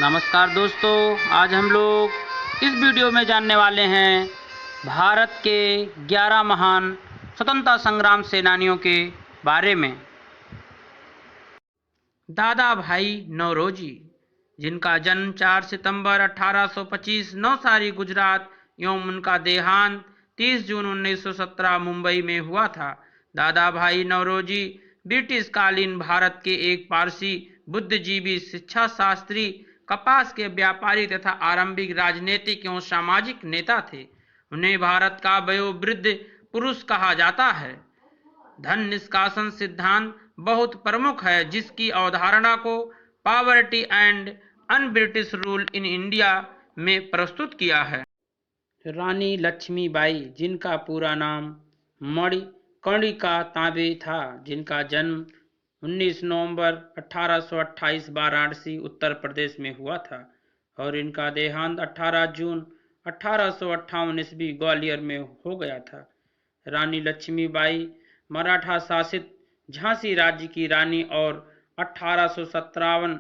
नमस्कार दोस्तों, आज हम लोग इस वीडियो में जानने वाले हैं भारत के 11 महान स्वतंत्रता संग्राम सेनानियों के बारे में। दादा भाई नौरोजी, जिनका जन्म 4 सितंबर 1825 नवसारी गुजरात एवं उनका देहांत 30 जून 1917 मुंबई में हुआ था। दादा भाई नौरोजी ब्रिटिश कालीन भारत के एक पारसी बुद्धिजीवी, शिक्षा शास्त्री, कपास के व्यापारी तथा आरंभिक राजनीतिक एवं सामाजिक नेता थे। उन्हें भारत का वयोवृद्ध पुरुष कहा जाता है। धन निष्कासन सिद्धांत बहुत प्रमुख है, जिसकी अवधारणा को poverty and un British rule in India में प्रस्तुत किया है। रानी लक्ष्मीबाई, जिनका पूरा नाम मणिकर्णिका तांबे था, जिनका जन्म 19 नवंबर 1828 वाराणसी उत्तर प्रदेश में हुआ था और इनका देहांत 18 जून 1858 ईस्वी ग्वालियर में हो गया था। रानी लक्ष्मीबाई मराठा शासित झांसी राज्य की रानी और 1857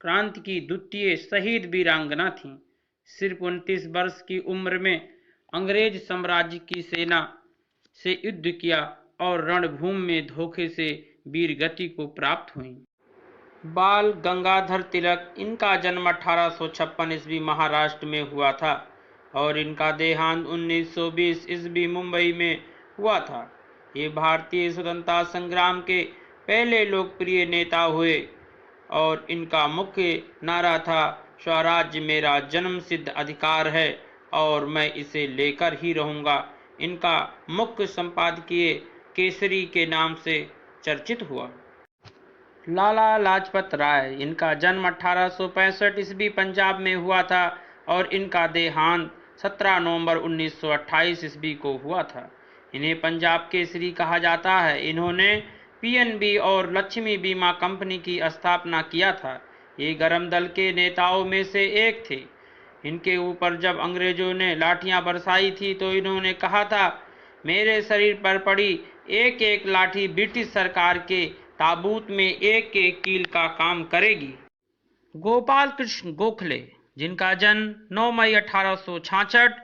क्रांति की द्वितीय शहीद वीरांगना थीं। सिर्फ 29 वर्ष की उम्र में अंग्रेज साम्राज्य की सेना से युद्ध किया और रणभूमि में धोखे से वीर गति को प्राप्त हुई। बाल गंगाधर तिलक, इनका जन्म 1856 ईस्वी महाराष्ट्र में हुआ था और इनका देहांत 1920 ईस्वी मुंबई में हुआ था। ये भारतीय स्वतंत्रता संग्राम के पहले लोकप्रिय नेता हुए और इनका मुख्य नारा था, स्वराज्य मेरा जन्मसिद्ध अधिकार है और मैं इसे लेकर ही रहूंगा। इनका मुख्य संपादकीय केसरी के नाम से चर्चित हुआ। लाला लाजपत राय, इनका जन्म 1865 ईस्वी पंजाब में हुआ था और इनका देहांत 17 नवंबर 1928 ईस्वी को हुआ था। इन्हें पंजाब केसरी कहा जाता है। इन्होंने पीएनबी और लक्ष्मी बीमा कंपनी की स्थापना किया था। ये गरम दल के नेताओं में से एक थे। इनके ऊपर जब अंग्रेजों ने लाठियां बरसाई थी तो इन्होंने कहा था, मेरे शरीर पर पड़ी एक एक लाठी ब्रिटिश सरकार के ताबूत में एक एक कील का काम करेगी। गोपाल कृष्ण गोखले, जिनका जन्म 9 मई 1866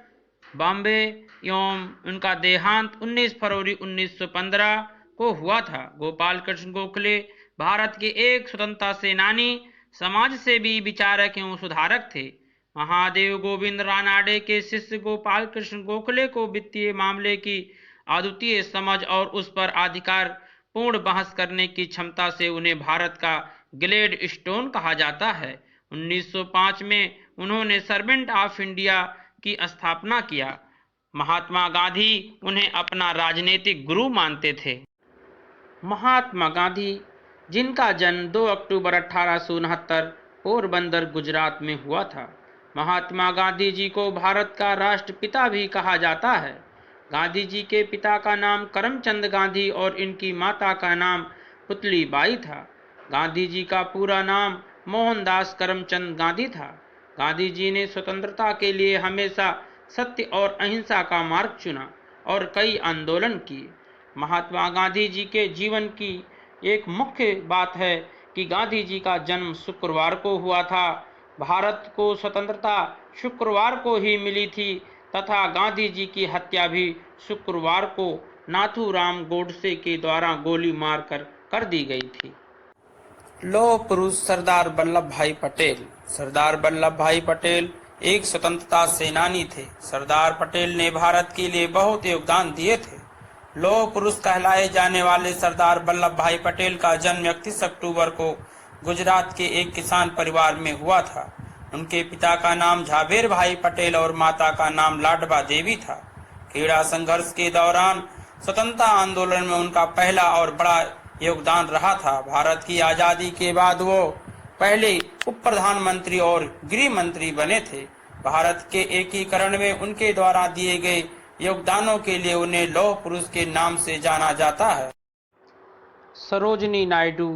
बॉम्बे एवं उनका देहांत 19 फरवरी 1915 को हुआ था। गोपाल कृष्ण गोखले भारत के एक स्वतंत्रता सेनानी, समाज सेवी, विचारक एवं सुधारक थे। महादेव गोविंद रानाडे के शिष्य गोपाल कृष्ण गोखले को वित्तीय मामले की अद्वितीय समझ और उस पर अधिकार पूर्ण बहस करने की क्षमता से उन्हें भारत का ग्लेड स्टोन कहा जाता है। 1905 में उन्होंने सर्वेंट ऑफ इंडिया की स्थापना किया। महात्मा गांधी उन्हें अपना राजनीतिक गुरु मानते थे। महात्मा गांधी, जिनका जन्म 2 अक्टूबर 1869 पोरबंदर गुजरात में हुआ था। महात्मा गांधी जी को भारत का राष्ट्रपिता भी कहा जाता है। गांधी जी के पिता का नाम करमचंद गांधी और इनकी माता का नाम पुतलीबाई था। गांधी जी का पूरा नाम मोहनदास करमचंद गांधी था। गांधी जी ने स्वतंत्रता के लिए हमेशा सत्य और अहिंसा का मार्ग चुना और कई आंदोलन किए। महात्मा गांधी जी के जीवन की एक मुख्य बात है कि गांधी जी का जन्म शुक्रवार को हुआ था। भारत को स्वतंत्रता शुक्रवार को ही मिली थी तथा गांधी जी की हत्या भी शुक्रवार को नाथूराम गोडसे के द्वारा गोली मारकर कर दी गई थी। लौह पुरुष सरदार वल्लभ भाई पटेल। सरदार वल्लभ भाई पटेल एक स्वतंत्रता सेनानी थे। सरदार पटेल ने भारत के लिए बहुत योगदान दिए थे। लौह पुरुष कहलाए जाने वाले सरदार वल्लभ भाई पटेल का जन्म 31 अक्टूबर को गुजरात के एक किसान परिवार में हुआ था। उनके पिता का नाम झाबेर भाई पटेल और माता का नाम लाडबा देवी था। खेड़ा संघर्ष के दौरान स्वतंत्रता आंदोलन में उनका पहला और बड़ा योगदान रहा था। भारत की आज़ादी के बाद वो पहले उप प्रधानमंत्री और गृह मंत्री बने थे। भारत के एकीकरण में उनके द्वारा दिए गए योगदानों के लिए उन्हें लौह पुरुष के नाम से जाना जाता है। सरोजनी नायडू,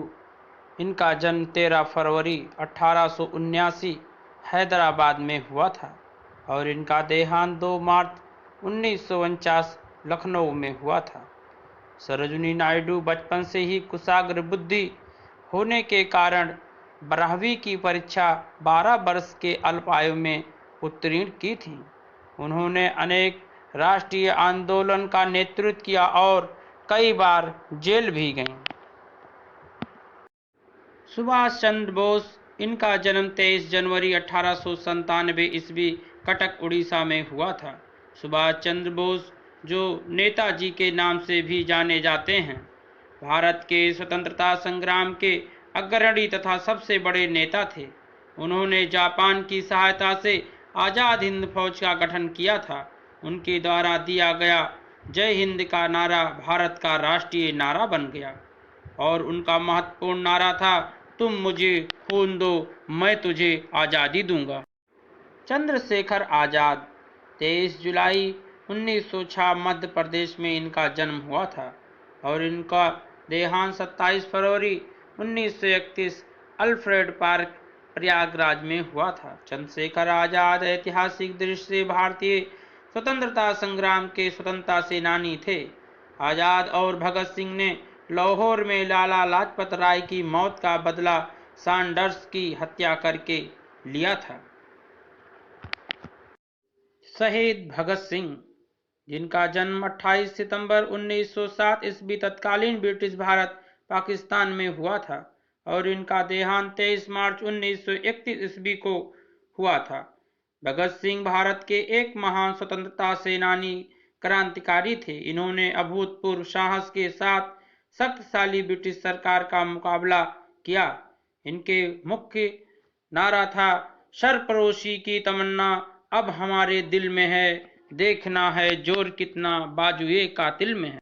इनका जन्म 13 फरवरी 1879 हैदराबाद में हुआ था और इनका देहांत 2 मार्च 1949 लखनऊ में हुआ था। सरोजनी नायडू बचपन से ही कुशाग्र बुद्धि होने के कारण 12वीं की परीक्षा 12 वर्ष के अल्प आयु में उत्तीर्ण की थी। उन्होंने अनेक राष्ट्रीय आंदोलन का नेतृत्व किया और कई बार जेल भी गए। सुभाष चंद्र बोस, इनका जन्म 23 जनवरी 1897 ईस्वी कटक उड़ीसा में हुआ था। सुभाष चंद्र बोस, जो नेताजी के नाम से भी जाने जाते हैं, भारत के स्वतंत्रता संग्राम के अग्रणी तथा सबसे बड़े नेता थे। उन्होंने जापान की सहायता से आज़ाद हिंद फौज का गठन किया था। उनके द्वारा दिया गया जय हिंद का नारा भारत का राष्ट्रीय नारा बन गया और उनका महत्वपूर्ण नारा था, तुम मुझे खून दो, मैं तुझे आज़ादी दूंगा। चंद्रशेखर आज़ाद, 23 जुलाई 1906 मध्य प्रदेश में इनका जन्म हुआ था और इनका देहांत 27 फरवरी 1931 अल्फ्रेड पार्क, प्रयागराज में हुआ था। चंद्रशेखर आज़ाद ऐतिहासिक दृष्टि से भारतीय स्वतंत्रता संग्राम के स्वतंत्रता सेनानी थे। आज़ाद और भगत सिंह ने लाहौर में लाला लाजपत राय की मौत का बदला सैंडर्स की हत्या करके लिया था। शहीद भगत सिंह, जिनका जन्म 28 सितंबर 1907 ईस्वी तत्कालीन ब्रिटिश भारत पाकिस्तान में हुआ था और इनका देहांत 23 मार्च 1931 ईस्वी को हुआ था। भगत सिंह भारत के एक महान स्वतंत्रता सेनानी क्रांतिकारी थे। इन्होंने अभूतपूर्व साहस के साथ शक्तिशाली ब्रिटिश सरकार का मुकाबला किया। इनके मुख्य नारा था, सरफरोशी की तमन्ना अब हमारे दिल में है, देखना है जोर कितना बाजुए कातिल में है।